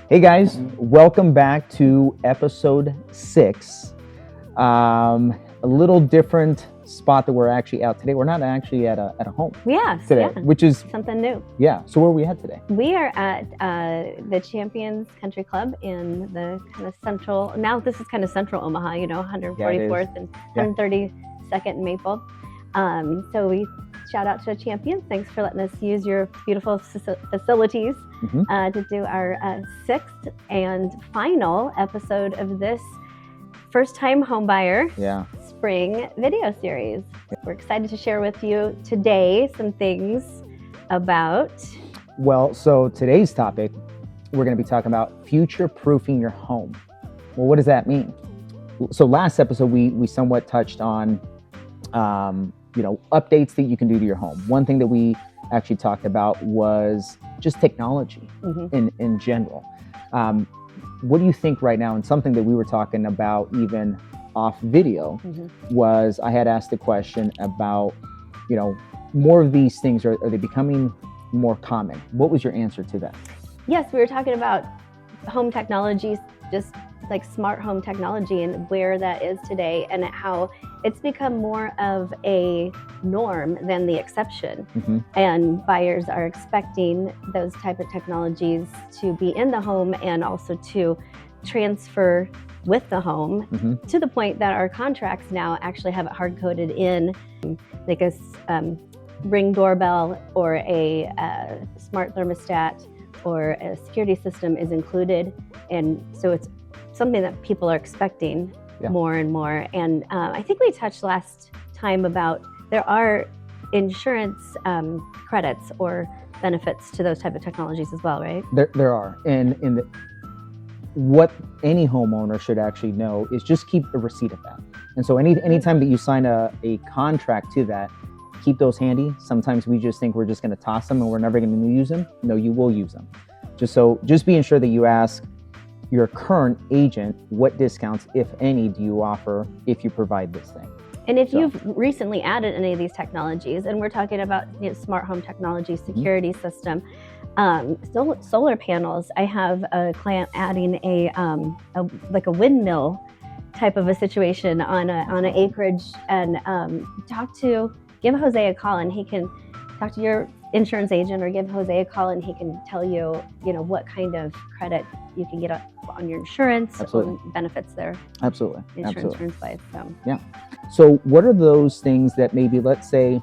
Hey guys, welcome back to episode 6. A little different spot that we're actually at today. We're not actually at a home today, which is something new. Yeah. So where are we at today? We are at the Champions Country Club in the kind of central. Now this is kind of central Omaha. 144th and 132nd and Maple. So we shout out to Champions. Thanks for letting us use your beautiful facilities to do our 6th and final episode of this first-time homebuyer spring video series. We're excited to share with you today some things about... Well, so today's topic, we're going to be talking about future-proofing your home. Well, what does that mean? So last episode, we somewhat touched on updates that you can do to your home. One thing that we actually talked about was just technology in general. What do you think right now? And something that we were talking about even off video was I had asked the question about, more of these things, are they becoming more common? What was your answer to that? Yes, we were talking about home technologies, just like smart home technology and where that is today and how it's become more of a norm than the exception. And buyers are expecting those type of technologies to be in the home and also to transfer with the home to the point that our contracts now actually have it hard-coded in, like a Ring doorbell or a smart thermostat or a security system is included. And so it's something that people are expecting more and more. And I think we touched last time about there are insurance credits or benefits to those type of technologies as well, right? There are. And what any homeowner should actually know is just keep a receipt of that. And so anytime that you sign a contract to that, keep those handy. Sometimes we just think we're just going to toss them and we're never going to use them. No, you will use them. Just being sure that you ask your current agent, what discounts, if any, do you offer if you provide this thing? And if you've recently added any of these technologies, and we're talking about smart home technology, security system, solar panels. I have a client adding a windmill type of a situation on an acreage, and give Jose a call, and he can talk to your insurance agent or give Jose a call, and he can tell you, what kind of credit you can get on your insurance, benefits there. Absolutely. Insurance-wise. So what are those things that maybe, let's say,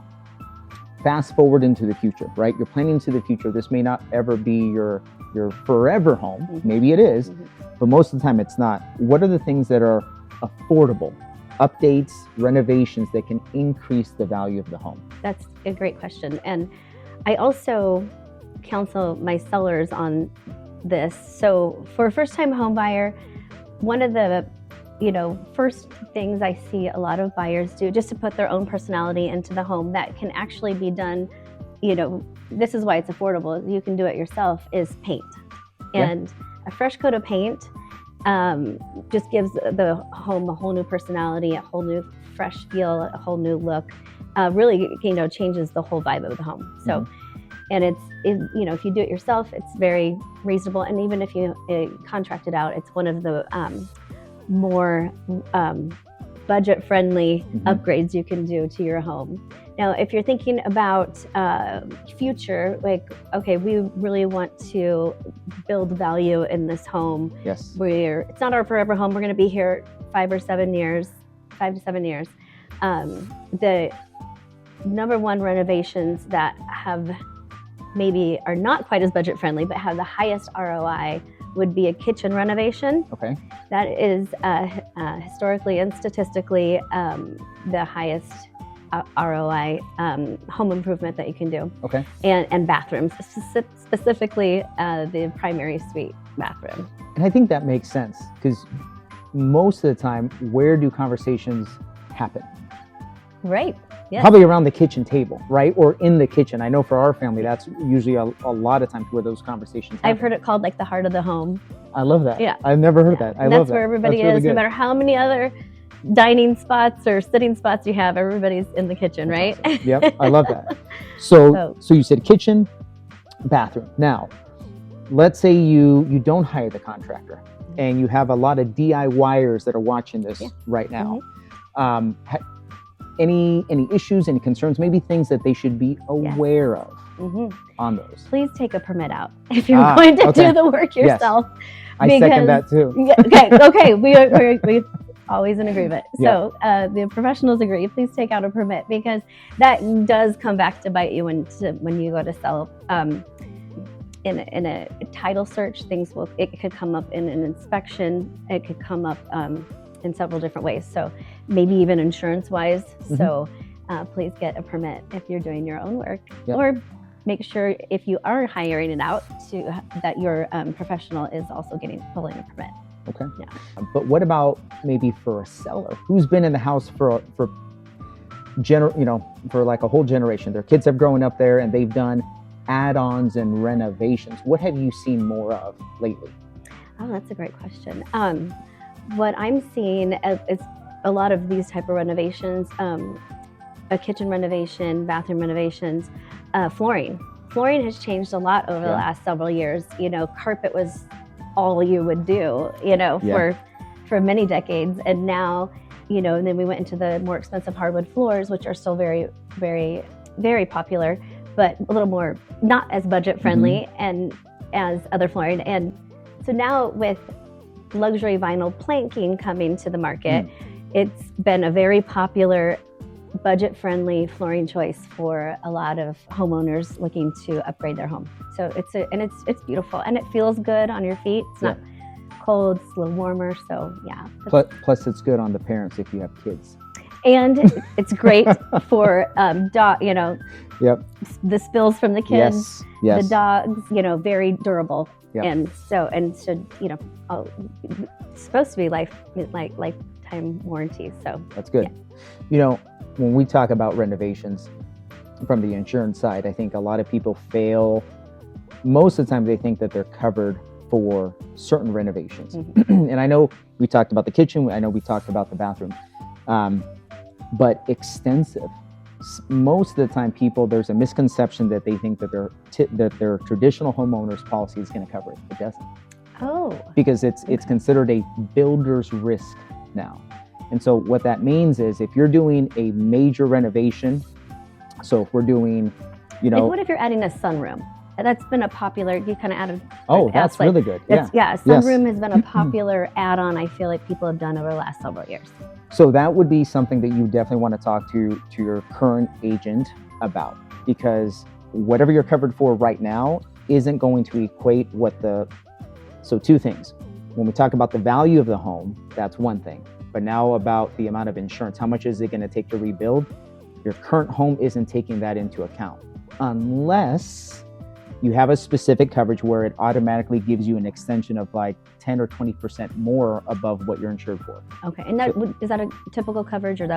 fast forward into the future, right? You're planning to the future. This may not ever be your forever home. Maybe it is, but most of the time it's not. What are the things that are affordable? Updates, renovations that can increase the value of the home? That's a great question. And I also counsel my sellers on this. So for a first-time home buyer, one of the first things I see a lot of buyers do, just to put their own personality into the home that can actually be done, this is why it's affordable, you can do it yourself, is paint. And a fresh coat of paint just gives the home a whole new personality, a whole new fresh feel, a whole new look. Really, changes the whole vibe of the home. So, and if you do it yourself, it's very reasonable. And even if you contract it out, it's one of the more budget-friendly upgrades you can do to your home. Now, if you're thinking about future, like, okay, we really want to build value in this home. Yes. It's not our forever home. We're going to be here 5 to 7 years. The number one renovations that maybe are not quite as budget-friendly, but have the highest ROI would be a kitchen renovation. Okay. That is historically and statistically the highest ROI home improvement that you can do. Okay. And bathrooms, specifically the primary suite bathroom. And I think that makes sense because most of the time, where do conversations happen? Right. Yes. Probably around the kitchen table, right? Or in the kitchen. I know for our family, that's usually a lot of times where those conversations happen. I've heard it called like the heart of the home. I love that. Yeah. I've never heard that. I love that. That's where everybody is, no matter how many other dining spots or sitting spots you have, everybody's in the kitchen, right? Awesome. Yep, I love that. So you said kitchen, bathroom. Now, let's say you don't hire the contractor and you have a lot of DIYers that are watching this right now. Any issues, any concerns, maybe things that they should be aware of on those? Please take a permit out if you're going to do the work yourself. I second that too. Okay, we always in agreement. So the professionals agree. Please take out a permit, because that does come back to bite you when you go to sell. In a title search, it could come up in an inspection. It could come up in several different ways. So maybe even insurance-wise. So please get a permit if you're doing your own work, or make sure if you are hiring it out that your professional is also pulling a permit. Okay. Yeah. But what about maybe for a seller who's been in the house for like a whole generation? Their kids have grown up there and they've done add-ons and renovations. What have you seen more of lately? Oh, that's a great question. What I'm seeing is a lot of these type of renovations, a kitchen renovation, bathroom renovations, flooring. Flooring has changed a lot over the last several years. Carpet was all you would do, for many decades. And now, and then we went into the more expensive hardwood floors, which are still very, very, very popular, but a little more not as budget friendly and as other flooring. And so now with luxury vinyl planking coming to the market, it's been a very popular budget friendly flooring choice for a lot of homeowners looking to upgrade their home. So it's beautiful and it feels good on your feet. It's not cold, it's a little warmer. So yeah. Plus it's good on the parents if you have kids. And it's great for the spills from the kids, the dogs, very durable. And so it's supposed to be lifetime warranty. So that's good. When we talk about renovations from the insurance side, I think a lot of people fail. Most of the time they think that they're covered for certain renovations. And I know we talked about the kitchen. I know we talked about the bathroom. But extensive. Most of the time there's a misconception that they think that their traditional homeowner's policy is going to cover it. It doesn't. Oh. Because it's considered a builder's risk now. And so what that means is if you're doing a major renovation, so if we're doing, what if you're adding a sunroom? That's been a popular, you kind of added. Oh, that's really good. Sunroom has been a popular add-on I feel like people have done over the last several years. So that would be something that you definitely want to talk to your current agent about, because whatever you're covered for right now isn't going to equate so two things. When we talk about the value of the home, that's one thing. But now about the amount of insurance, how much is it going to take to rebuild? Your current home isn't taking that into account unless you have a specific coverage where it automatically gives you an extension of like 10 or 20% more above what you're insured for. Okay, and is that a typical coverage, or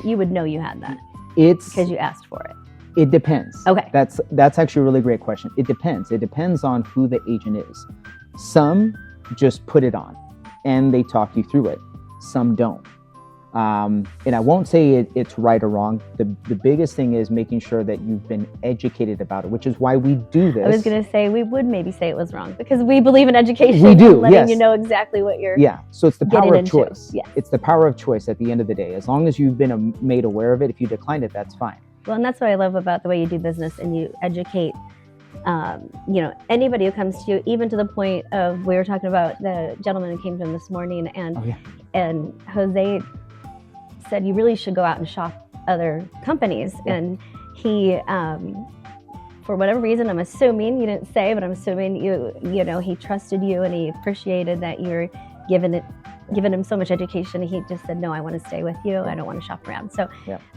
you would know you had that? It's because you asked for it. It depends. Okay, that's actually a really great question. It depends. It depends on who the agent is. Some just put it on and they talk you through it. Some don't. And I won't say it's right or wrong. The biggest thing is making sure that you've been educated about it, which is why we do this. I was going to say, we would maybe say it was wrong because we believe in education. We do, and letting you know exactly what you're so it's the power of choice. Yes. It's the power of choice at the end of the day. As long as you've been made aware of it, if you decline it, that's fine. Well, and that's what I love about the way you do business and you educate anybody who comes to you, even to the point of, we were talking about the gentleman who came to him this morning, and Jose said you really should go out and shop other companies. And he, for whatever reason, I'm assuming, you didn't say, but I'm assuming he trusted you and he appreciated that you're giving him so much education. He just said, no, I want to stay with you. I don't want to shop around. So,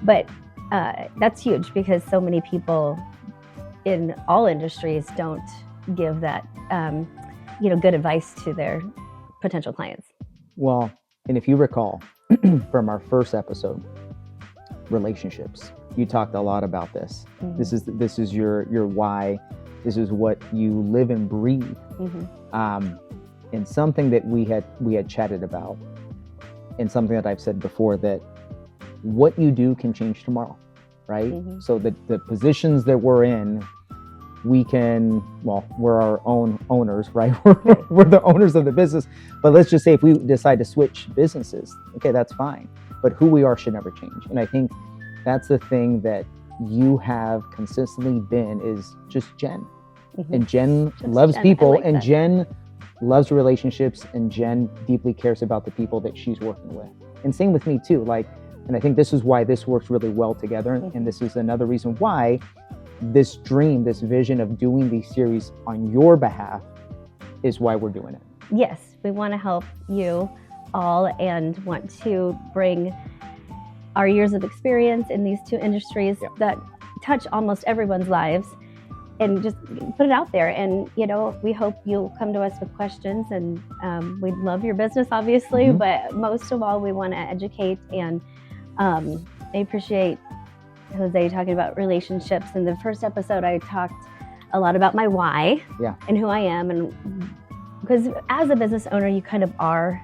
but that's huge because so many people in all industries don't give that, good advice to their potential clients. Well, and if you recall from our first episode, relationships, you talked a lot about this. This is your why. This is what you live and breathe. And something that we had chatted about, and something that I've said before, that what you do can change tomorrow, right? So the positions that we're in, we can, well, we're our own owners, right? We're the owners of the business. But let's just say if we decide to switch businesses, okay, that's fine. But who we are should never change. And I think that's the thing that you have consistently been, is just Jen. And Jen loves people, and Jen loves relationships, and Jen deeply cares about the people that she's working with. And same with me too. Like, and I think this is why this works really well together. And this is another reason why this dream, this vision of doing these series on your behalf is why we're doing it. Yes, we want to help you all and want to bring our years of experience in these two industries that touch almost everyone's lives, and just put it out there. And, you know, we hope you'll come to us with questions, and we love your business, obviously, but most of all, we want to educate. And I appreciate Jose talking about relationships. In the first episode, I talked a lot about my why and who I am. And because as a business owner, you kind of are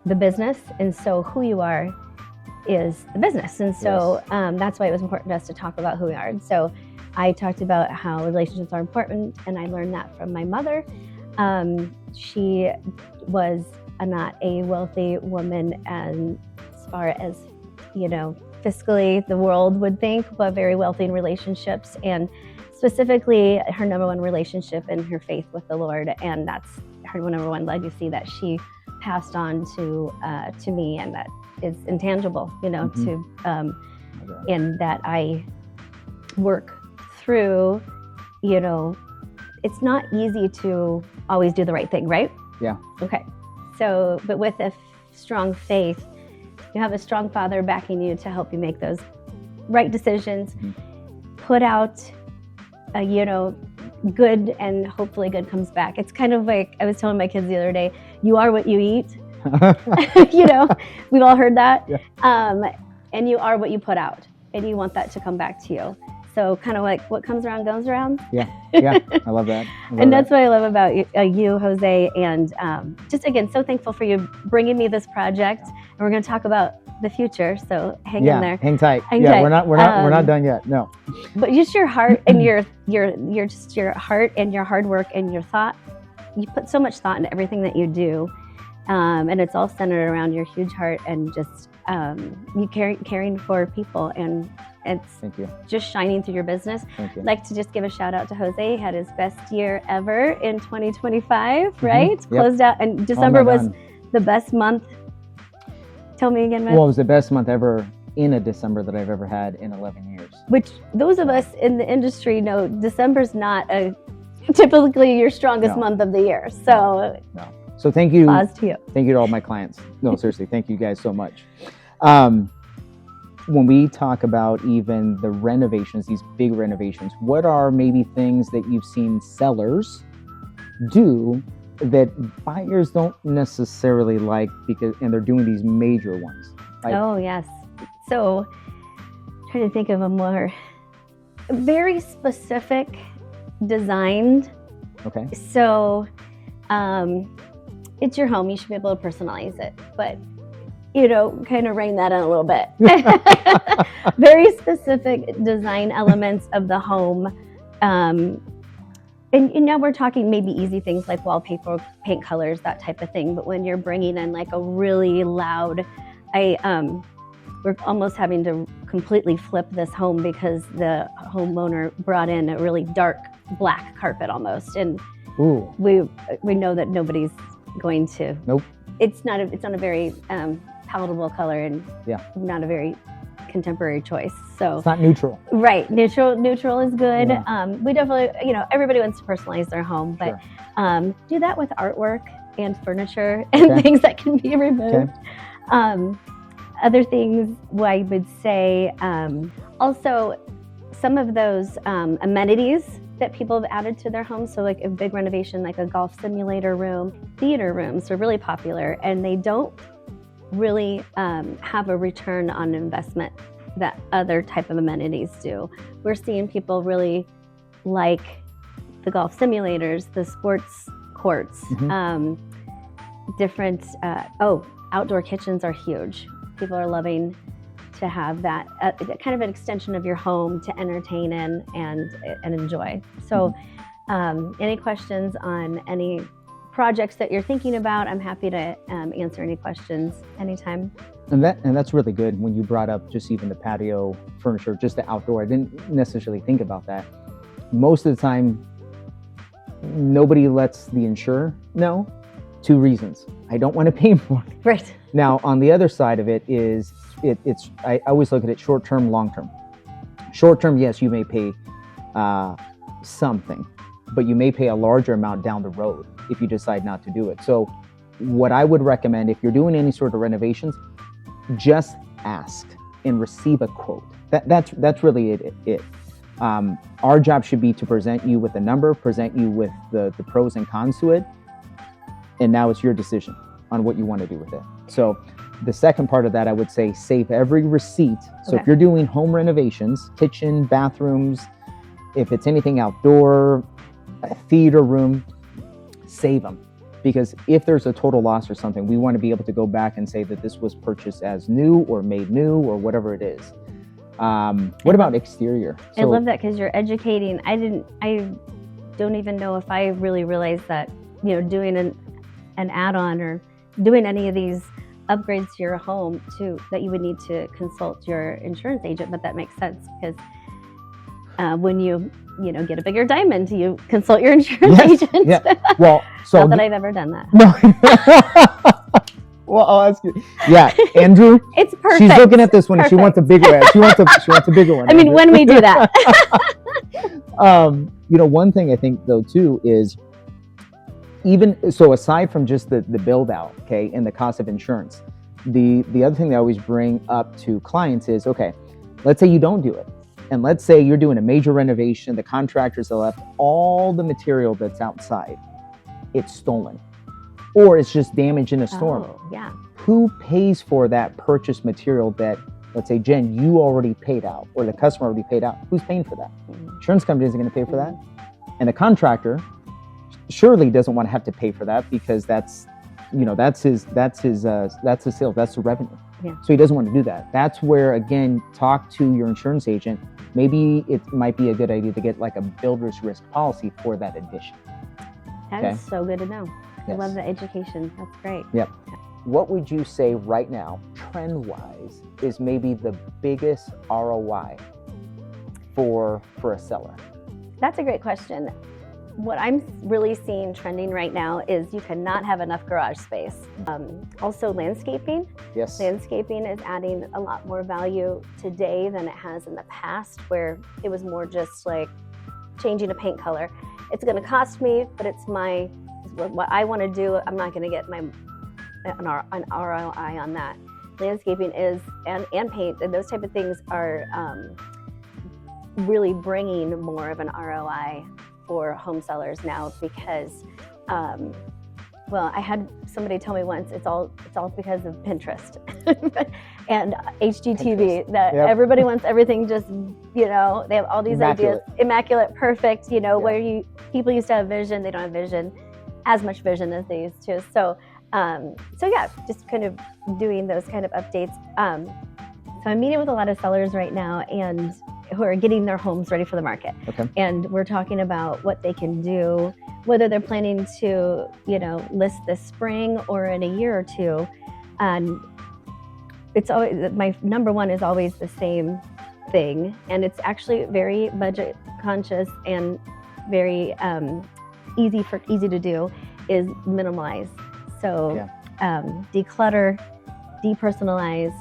the business. And so who you are is the business. And so that's why it was important to us to talk about who we are. And so I talked about how relationships are important, and I learned that from my mother. She was not a wealthy woman, and as far as, you know, fiscally the world would think, but very wealthy in relationships, and specifically her number one relationship in her faith with the Lord. And that's her number one legacy that she passed on to me, and that is intangible, you know, to and that I work through. You know, it's not easy to always do the right thing, right? Yeah. Okay. So, but with a strong faith, you have a strong Father backing you to help you make those right decisions, put out, you know, good, and hopefully good comes back. It's kind of like I was telling my kids the other day, you are what you eat. You know, we've all heard that. And you are what you put out, and you want that to come back to you. So kind of like what comes around goes around. Yeah, I love that. And that's what I love about you, Jose. And just again, so thankful for you bringing me this project. And we're going to talk about the future. So hang in there. Hang tight. We're not done yet. No. But just your heart and your heart and your hard work and your thought. You put so much thought into everything that you do, and it's all centered around your huge heart and just you caring for people, and it's just shining through your business. I'd like to just give a shout out to Jose. He had his best year ever in 2025, right? Closed out, and December was the best month. Tell me again, Matt. Well, it was the best month ever in a December that I've ever had in 11 years. Which those of us in the industry know December's not typically your strongest month of the year. So So thank you. Pause to you. Thank you to all my clients. No, seriously, thank you guys so much. When we talk about even the renovations, these big renovations, what are maybe things that you've seen sellers do that buyers don't necessarily like, and they're doing these major ones? Like, oh, yes. So trying to think of a more very specific designed. Okay. So it's your home. You should be able to personalize it, but you know, kind of rein that in a little bit. Very specific design elements of the home. And you know, we're talking maybe easy things like wallpaper, paint colors, that type of thing. But when you're bringing in like a really loud, we're almost having to completely flip this home because the homeowner brought in a really dark black carpet almost. And we know that nobody's going to. Nope. It's not a very palatable color, and not a very contemporary choice. So it's not neutral. Right. Neutral is good. Yeah. We definitely, you know, everybody wants to personalize their home, but do that with artwork and furniture and things that can be removed. Other things I would say, also some of those amenities that people have added to their homes. So like a big renovation, like a golf simulator room, theater rooms are really popular, and they don't really have a return on investment that other type of amenities do. We're seeing people really like the golf simulators, the sports courts, different, outdoor kitchens are huge. People are loving to have that kind of an extension of your home to entertain in and enjoy. So any questions on any projects that you're thinking about, I'm happy to answer any questions anytime. And that's really good when you brought up just even the patio furniture, just the outdoor. I didn't necessarily think about that. Most of the time, nobody lets the insurer know. 2 reasons. I don't want to pay more. Right. Now, on the other side of it is, I always look at it short-term, long-term. Short-term, yes, you may pay something, but you may pay a larger amount down the road if you decide not to do it. So what I would recommend, if you're doing any sort of renovations, just ask and receive a quote. That's really it. Our job should be to present you with a number, present you with the pros and cons to it, and now it's your decision on what you want to do with it. So the second part of that, I would say, save every receipt. So if you're doing home renovations, kitchen, bathrooms, if it's anything outdoor, a theater room, save them. Because if there's a total loss or something, we want to be able to go back and say that this was purchased as new or made new or whatever it is. What about exterior? I love that, because you're educating. I don't even know if I really realized that, doing an add-on or doing any of these upgrades to your home that you would need to consult your insurance agent, but that makes sense, because when you get a bigger diamond, you consult your insurance agent. Yeah. Well, so not that I've ever done that. No. Well, I'll ask you. Yeah, Andrew. It's perfect. She's looking at this one. Perfect. She wants a bigger one. She wants a bigger one. I mean, when we do that. One thing I think though too is, even so, aside from just the build out, okay, and the cost of insurance, the other thing that I always bring up to clients is, okay, let's say you don't do it. And let's say you're doing a major renovation, the contractors have left all the material that's outside. It's stolen. Or it's just damaged in a storm. Oh, yeah. Who pays for that purchased material that, let's say, Jen, you already paid out, or the customer already paid out? Who's paying for that? Insurance company isn't going to pay for that. And the contractor surely doesn't want to have to pay for that, because that's his sales, that's the revenue. Yeah. So he doesn't want to do that. That's where, again, talk to your insurance agent. Maybe it might be a good idea to get like a builder's risk policy for that addition. That is so good to know. Yes. I love the education. That's great. Yep. What would you say right now, trend-wise, is maybe the biggest ROI for a seller? That's a great question. What I'm really seeing trending right now is you cannot have enough garage space. Also landscaping. Yes. Landscaping is adding a lot more value today than it has in the past, where it was more just like changing a paint color. It's going to cost me, but it's what I want to do. I'm not going to get an ROI on that. Landscaping is, and paint, and those type of things are really bringing more of an ROI for home sellers now, because I had somebody tell me once, it's all because of Pinterest and HGTV, that everybody wants everything just, they have all these ideas, immaculate, perfect, where people used to have vision, they don't have vision, as much vision as they used to. So just kind of doing those kind of updates. So I'm meeting with a lot of sellers right now, and who are getting their homes ready for the market. Okay. And we're talking about what they can do, whether they're planning to, list this spring or in a year or two. And it's always, my number one is always the same thing. And it's actually very budget conscious and very easy to do, is minimalize. So declutter, depersonalize,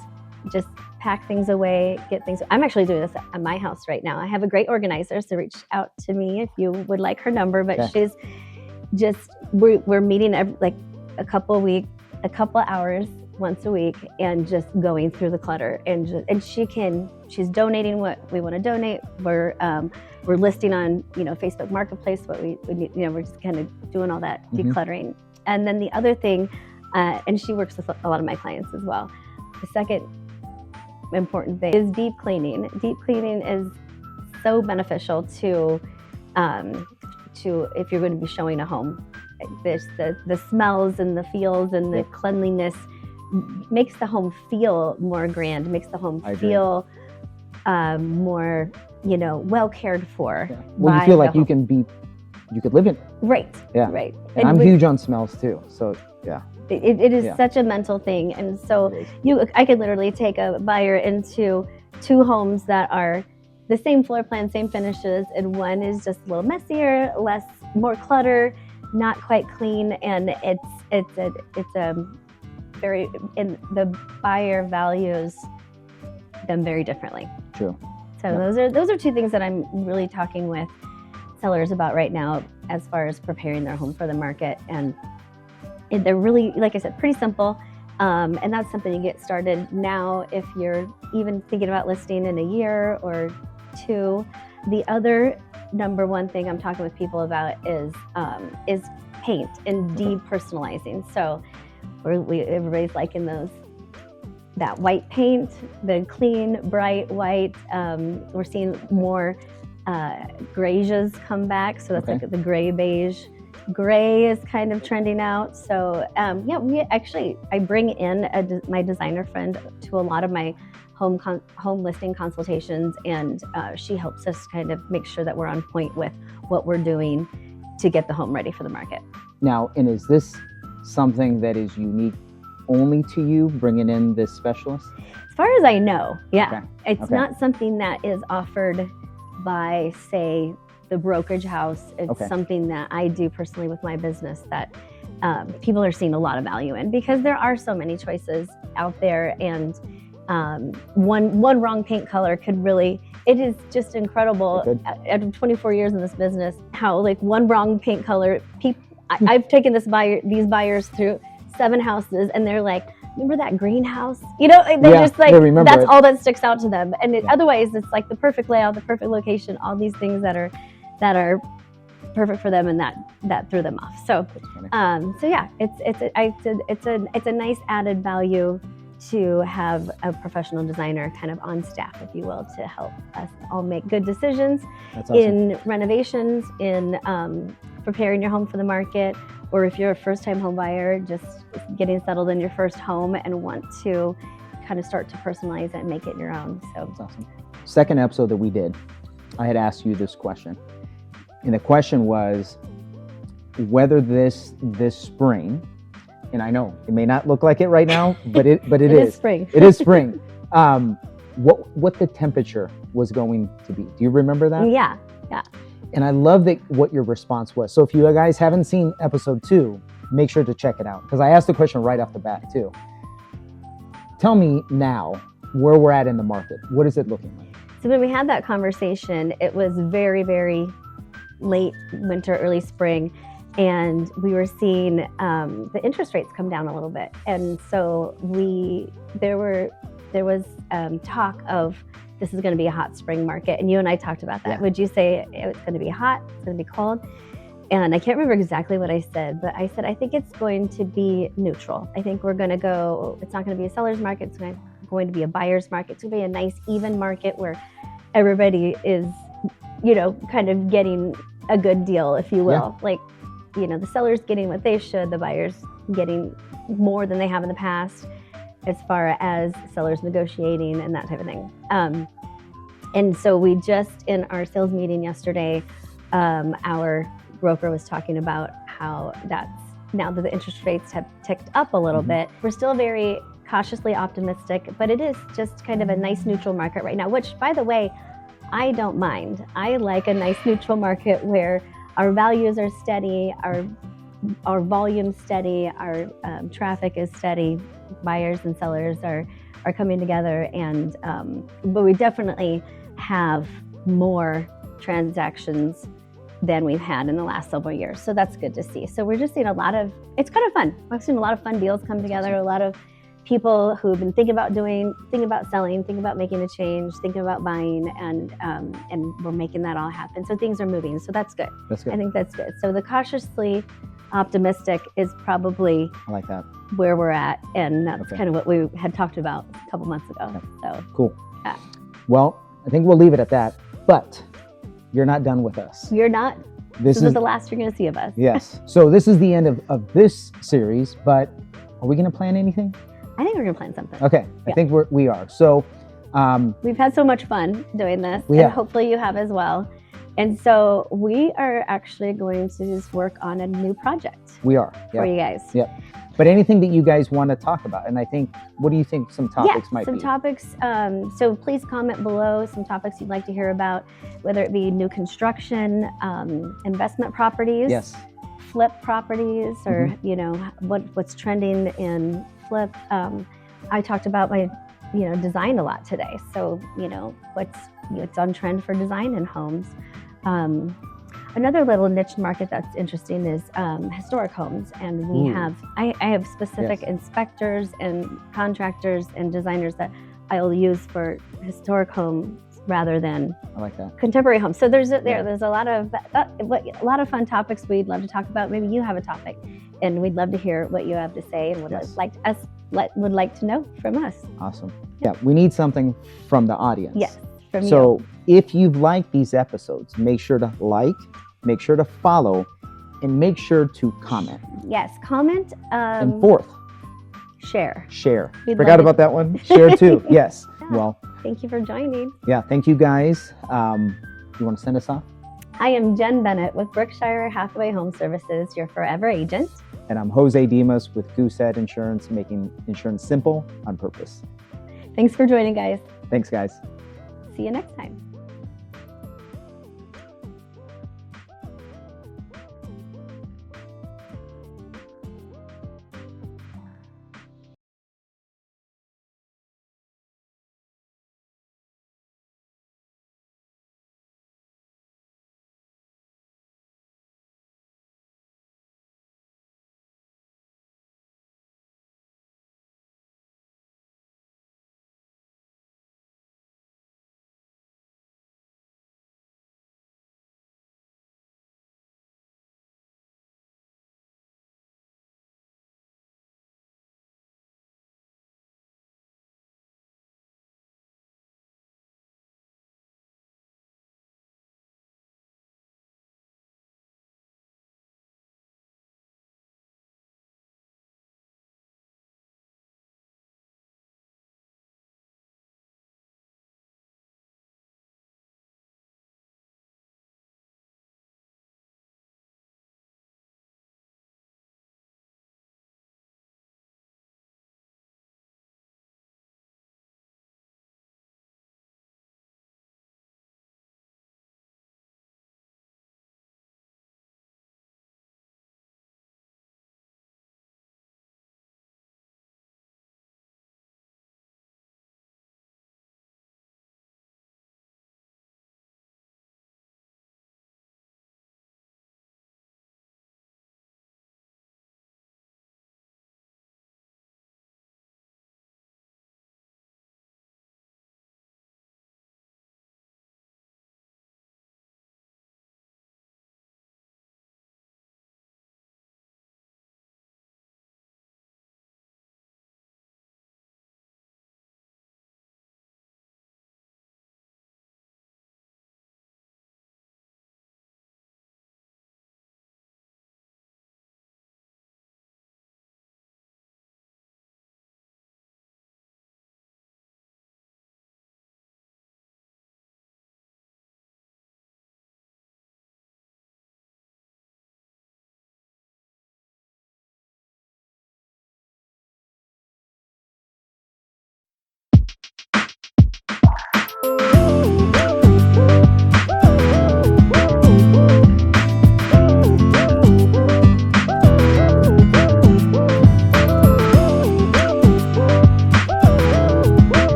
just pack things away, get things. I'm actually doing this at my house right now. I have a great organizer, so reach out to me if you would like her number. But she's just, we're meeting like a couple hours once a week, and just going through the clutter, and she's donating what we want to donate. We're listing on Facebook Marketplace what we need. We're just kind of doing all that decluttering. And then the other thing, and she works with a lot of my clients as well. The second important thing is deep cleaning. Deep cleaning is so beneficial to if you're going to be showing a home. There's the smells and the feels and the cleanliness makes the home feel more grand, makes the home feel more, well cared for. Yeah. Well, you feel like you could live in it. Right. Yeah. Right. And I'm huge on smells too. So yeah. It is such a mental thing. And so I could literally take a buyer into 2 homes that are the same floor plan, same finishes, and one is just a little messier, more clutter, not quite clean, and it's a very, and the buyer values them very differently. True. So those are 2 things that I'm really talking with sellers about right now as far as preparing their home for the market. And they're really, like I said, pretty simple. And that's something you get started now if you're even thinking about listing in a year or 2. The other number 1 thing I'm talking with people about is paint and depersonalizing. So everybody's liking that white paint, the clean, bright white. We're seeing more grays come back. So that's like the gray beige. Gray is kind of trending out. So I bring in my designer friend to a lot of my home listing consultations, and she helps us kind of make sure that we're on point with what we're doing to get the home ready for the market. Now, and is this something that is unique only to you, bringing in this specialist? As far as I know, yeah. It's not something that is offered by, say, the brokerage house. It's something that I do personally with my business that people are seeing a lot of value in, because there are so many choices out there, and one wrong paint color could really, it is just incredible after 24 years in this business, how like one wrong paint color, I've taken these buyers through 7 houses, and they're like, remember that greenhouse? They're just like, that's all that sticks out to them. And otherwise, it's like the perfect layout, the perfect location, all these things that are perfect for them, and that threw them off. So, it's a nice added value to have a professional designer kind of on staff, if you will, to help us all make good decisions in renovations, in preparing your home for the market, or if you're a first-time home buyer, just getting settled in your first home and want to kind of start to personalize it and make it your own. So that's awesome. Second episode that we did, I had asked you this question, and the question was whether this spring, and I know it may not look like it right now, but it is spring. It is spring. What the temperature was going to be? Do you remember that? Yeah. And I love that what your response was. So if you guys haven't seen episode 2, make sure to check it out, because I asked the question right off the bat too. Tell me now where we're at in the market. What is it looking like? So when we had that conversation, it was very, very late winter, early spring, and we were seeing the interest rates come down a little bit. And so there was talk of, this is going to be a hot spring market. And you and I talked about that. Yeah. Would you say it's going to be hot? It's going to be cold? And I can't remember exactly what I said, but I said, I think it's going to be neutral. I think it's not going to be a seller's market. It's going to be a buyer's market. It's going to be a nice, even market where everybody is, kind of getting a good deal, if you will. Yeah. Like, the seller's getting what they should, the buyer's getting more than they have in the past, as far as sellers negotiating and that type of thing. And so we just, in our sales meeting yesterday, our broker was talking about how now that the interest rates have ticked up a little bit, we're still very cautiously optimistic, but it is just kind of a nice neutral market right now, which, by the way, I don't mind. I like a nice neutral market where our values are steady, our volume steady, our traffic is steady, buyers and sellers are coming together, and but we definitely have more transactions than we've had in the last several years. So that's good to see. So we're just seeing it's kind of fun. I've seen a lot of fun deals come together, a lot of people who've been thinking about selling, thinking about making a change, thinking about buying, and we're making that all happen. So things are moving. So that's good. That's good. I think that's good. So the cautiously optimistic is probably I like that. Where we're at, and that's kind of what we had talked about a couple months ago. Okay. So cool. Yeah. Well, I think we'll leave it at that. But you're not done with us. You're not. This is the last you're going to see of us. Yes. So this is the end of this series. But are we going to plan anything? I think we're gonna plan something. Okay, I think we are. So we've had so much fun doing this, Yeah. and hopefully you have as well. And so we are actually going to just work on a new project we are. for you guys. Yeah. But anything that you guys want to talk about, and I think, what do you think some topics might some be? topics. So please comment below some topics you'd like to hear about, whether it be new construction, investment properties, Yes. flip properties, or you know what's trending in flip. I talked about my design a lot today. So what's on trend for design in homes. Another little niche market that's interesting is historic homes, and I have specific inspectors and contractors and designers that I'll use for historic homes rather than I like that. contemporary homes. So there's a lot of fun topics we'd love to talk about. Maybe you have a topic, and we'd love to hear what you have to say and would like to know from us. Awesome. Yeah, we need something from the audience. Yes, from you. So if you've liked these episodes, make sure to like, make sure to follow, and make sure to comment. Yes, comment. And fourth, share. Forgot about that one. Share too. Yes. Yeah. Well, thank you for joining. Yeah, thank you guys. You want to send us off? I am Jen Bennett with Brookshire Hathaway Home Services, your forever agent. And I'm Jose Dimas with Goosehead Insurance, making insurance simple on purpose. Thanks for joining, guys. Thanks, guys. See you next time.